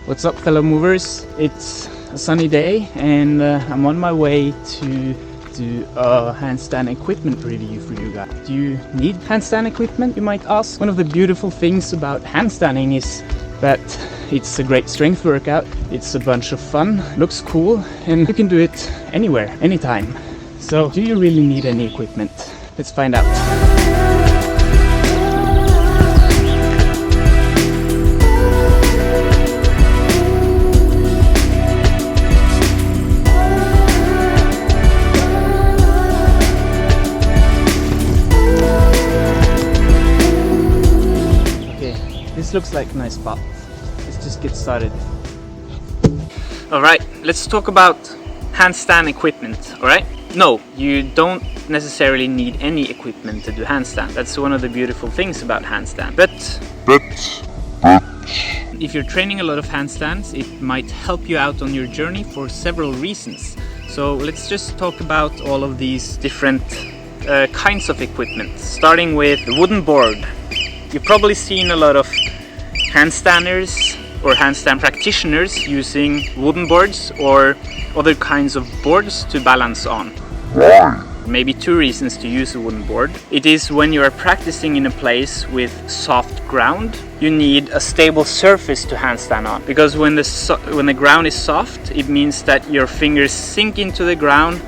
What's up, fellow movers? It's a sunny day and I'm on my way to do a handstand equipment review for you guys. Do you need handstand equipment, you might ask? One of the beautiful things about handstanding is that it's a great strength workout. It's a bunch of fun, looks cool, and you can do it anywhere, anytime. So do you really need any equipment? Let's find out. This looks like a nice spot. Let's just get started. Alright, let's talk about handstand equipment, alright? No, you don't necessarily need any equipment to do handstand. That's one of the beautiful things about handstand. But if you're training a lot of handstands, it might help you out on your journey for several reasons. So let's just talk about all of these different kinds of equipment, starting with the wooden board. You've probably seen a lot of handstanders or handstand practitioners using wooden boards or other kinds of boards to balance on. Maybe two reasons to use a wooden board. It is when you are practicing in a place with soft ground, you need a stable surface to handstand on. Because when the ground is soft, it means that your fingers sink into the ground,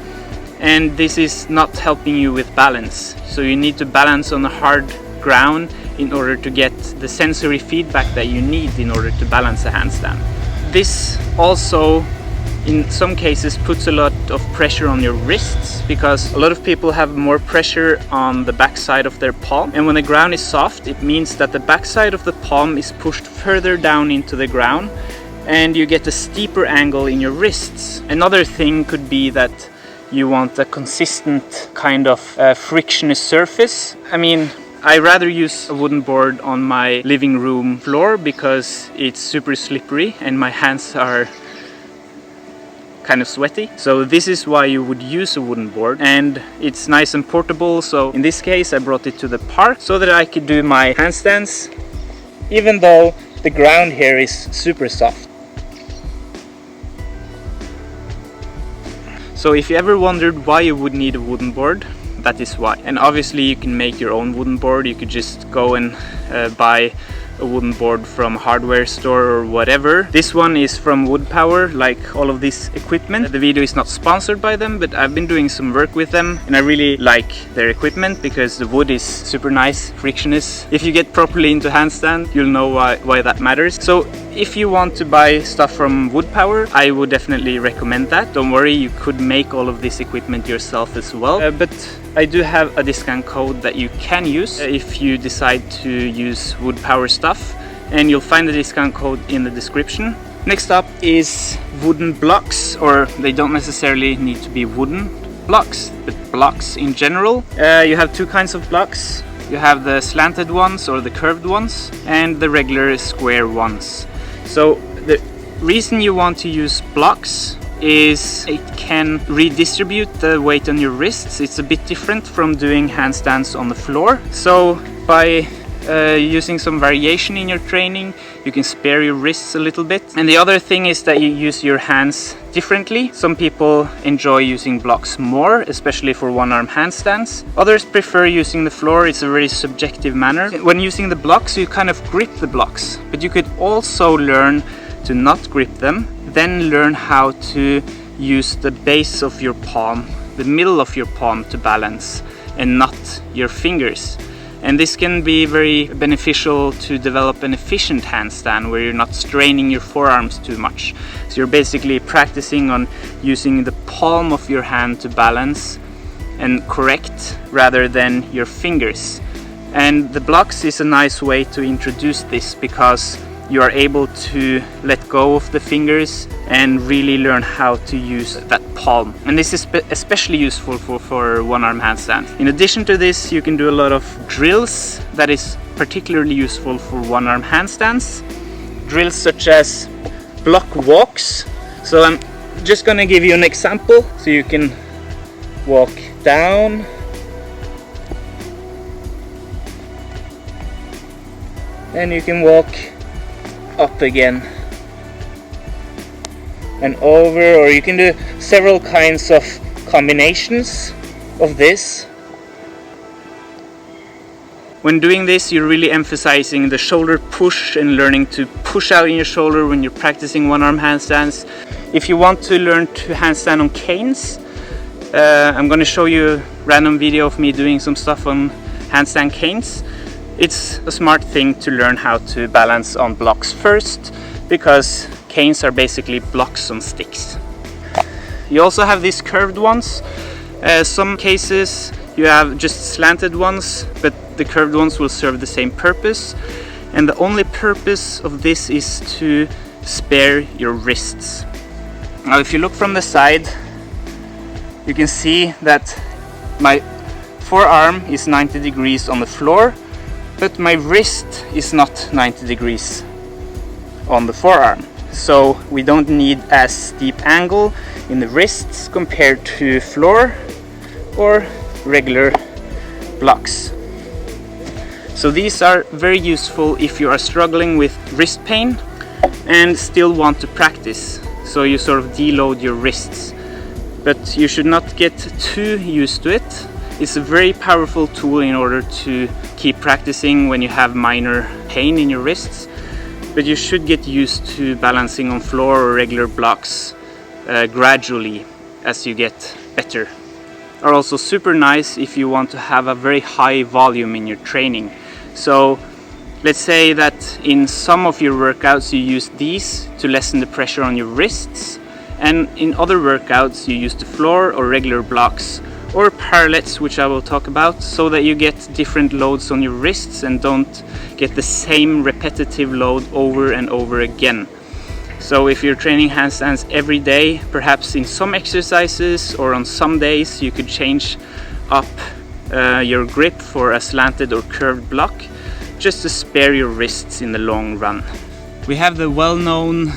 and this is not helping you with balance. So you need to balance on a hard ground in order to get the sensory feedback that you need in order to balance a handstand. This also in some cases puts a lot of pressure on your wrists, because a lot of people have more pressure on the backside of their palm, and when the ground is soft it means that the backside of the palm is pushed further down into the ground and you get a steeper angle in your wrists. Another thing could be that you want a consistent kind of frictionless surface. I rather use a wooden board on my living room floor because it's super slippery and my hands are kind of sweaty. So this is why you would use a wooden board, and it's nice and portable. So in this case I brought it to the park so that I could do my handstands even though the ground here is super soft. So if you ever wondered why you would need a wooden board, that is why. And obviously you can make your own wooden board. You could just go and buy a wooden board from a hardware store or whatever. This one is from Wood Power, like all of this equipment. The video is not sponsored by them, but I've been doing some work with them and I really like their equipment because the wood is super nice, frictionless. If you get properly into handstand, you'll know why that matters. So if you want to buy stuff from Wood Power, I would definitely recommend that. Don't worry, you could make all of this equipment yourself as well. But I do have a discount code that you can use if you decide to use Wood Power stuff, and you'll find the discount code in the description. Next up is wooden blocks, or they don't necessarily need to be wooden blocks, but blocks in general. You have two kinds of blocks. You have the slanted ones or the curved ones, and the regular square ones. So the reason you want to use blocks is it can redistribute the weight on your wrists. It's a bit different from doing handstands on the floor. So by using some variation in your training, you can spare your wrists a little bit. And the other thing is that you use your hands differently. Some people enjoy using blocks more, especially for one-arm handstands. Others prefer using the floor. It's a very subjective manner. When using the blocks, you kind of grip the blocks, but you could also learn to not grip them, then learn how to use the base of your palm, the middle of your palm to balance, and not your fingers. And this can be very beneficial to develop an efficient handstand where you're not straining your forearms too much. So you're basically practicing on using the palm of your hand to balance and correct rather than your fingers. And the blocks is a nice way to introduce this because you are able to let go of the fingers and really learn how to use that palm. And this is especially useful for one-arm handstand. In addition to this, you can do a lot of drills that is particularly useful for one-arm handstands. Drills such as block walks. So I'm just gonna give you an example. So you can walk down, and you can walk up again. and over, or you can do several kinds of combinations of this. When doing this, you're really emphasizing the shoulder push and learning to push out in your shoulder when you're practicing one-arm handstands. If you want to learn to handstand on canes, I'm going to show you a random video of me doing some stuff on handstand canes. It's a smart thing to learn how to balance on blocks first, because canes are basically blocks on sticks. You also have these curved ones. Some cases you have just slanted ones, but the curved ones will serve the same purpose. And the only purpose of this is to spare your wrists. Now if you look from the side, you can see that my forearm is 90 degrees on the floor, but my wrist is not 90 degrees on the forearm. So we don't need as steep angle in the wrists compared to floor or regular blocks. So these are very useful if you are struggling with wrist pain and still want to practice. So you sort of deload your wrists, but you should not get too used to it. It's a very powerful tool in order to keep practicing when you have minor pain in your wrists, but you should get used to balancing on floor or regular blocks gradually as you get better. Are also super nice if you want to have a very high volume in your training. So let's say that in some of your workouts you use these to lessen the pressure on your wrists, and in other workouts you use the floor or regular blocks or parallettes, which I will talk about, so that you get different loads on your wrists and don't get the same repetitive load over and over again. So if you're training handstands every day, perhaps in some exercises or on some days you could change up your grip for a slanted or curved block, just to spare your wrists in the long run. We have the well-known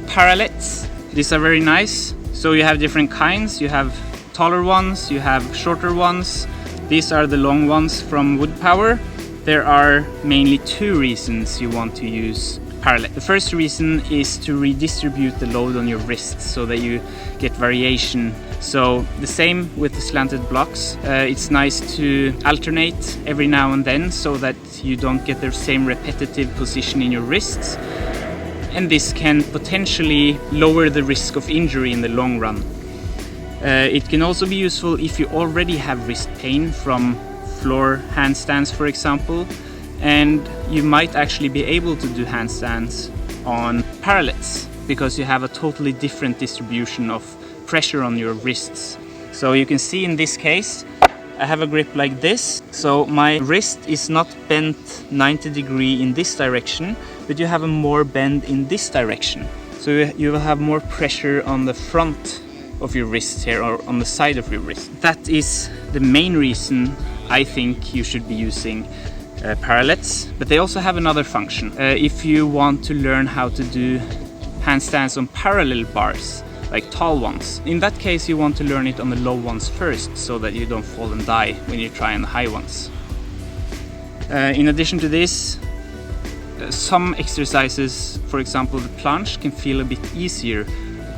Parallettes. These are very nice. So you have different kinds. You have taller ones, you have shorter ones. These are the long ones from Wood Power. There are mainly two reasons you want to use Parallette. The first reason is to redistribute the load on your wrists so that you get variation. So the same with the slanted blocks. It's nice to alternate every now and then so that you don't get the same repetitive position in your wrists. And this can potentially lower the risk of injury in the long run. It can also be useful if you already have wrist pain from floor handstands, for example, and you might actually be able to do handstands on Parallettes because you have a totally different distribution of pressure on your wrists. So you can see in this case I have a grip like this, so my wrist is not bent 90 degrees in this direction, but you have a more bend in this direction. So you will have more pressure on the front of your wrist here, or on the side of your wrist. That is the main reason I think you should be using Parallettes, but they also have another function. If you want to learn how to do handstands on parallel bars, like tall ones, in that case you want to learn it on the low ones first, so that you don't fall and die when you try on the high ones. In addition to this, some exercises, for example the planche, can feel a bit easier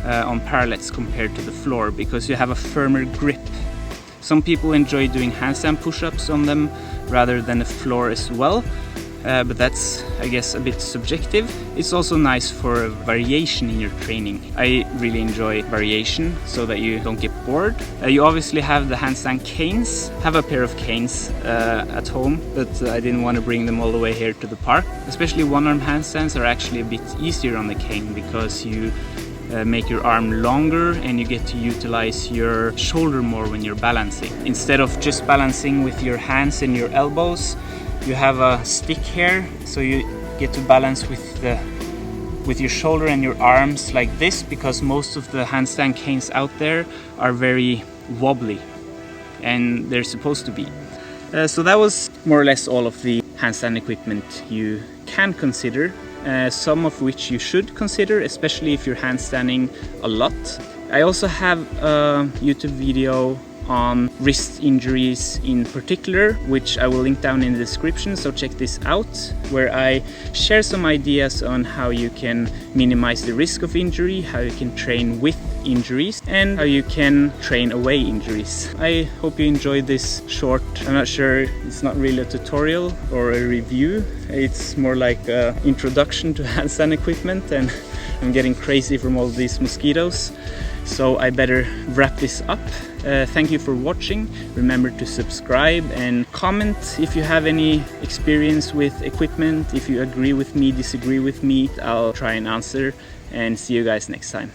on Parallettes compared to the floor because you have a firmer grip. Some people enjoy doing handstand push-ups on them rather than the floor as well, but that's, I guess, a bit subjective. It's also nice for variation in your training. I really enjoy variation so that you don't get bored. You obviously have the handstand canes. I have a pair of canes at home, but I didn't want to bring them all the way here to the park. Especially one-arm handstands are actually a bit easier on the cane because you make your arm longer and you get to utilize your shoulder more when you're balancing. Instead of just balancing with your hands and your elbows, you have a stick here, so you get to balance with your shoulder and your arms like this, because most of the handstand canes out there are very wobbly, and they're supposed to be. So that was more or less all of the handstand equipment you can consider. Some of which you should consider, especially if you're handstanding a lot. I also have a YouTube video on wrist injuries in particular, which I will link down in the description, so check this out, where I share some ideas on how you can minimize the risk of injury, how you can train with injuries, and how you can train away injuries. I hope you enjoyed this short, I'm not sure, it's not really a tutorial or a review, it's more like an introduction to handstand equipment, and I'm getting crazy from all these mosquitoes, so I better wrap this up. Thank you for watching. Remember to subscribe and comment if you have any experience with equipment. If you agree with me, disagree with me, I'll try and answer, and see you guys next time.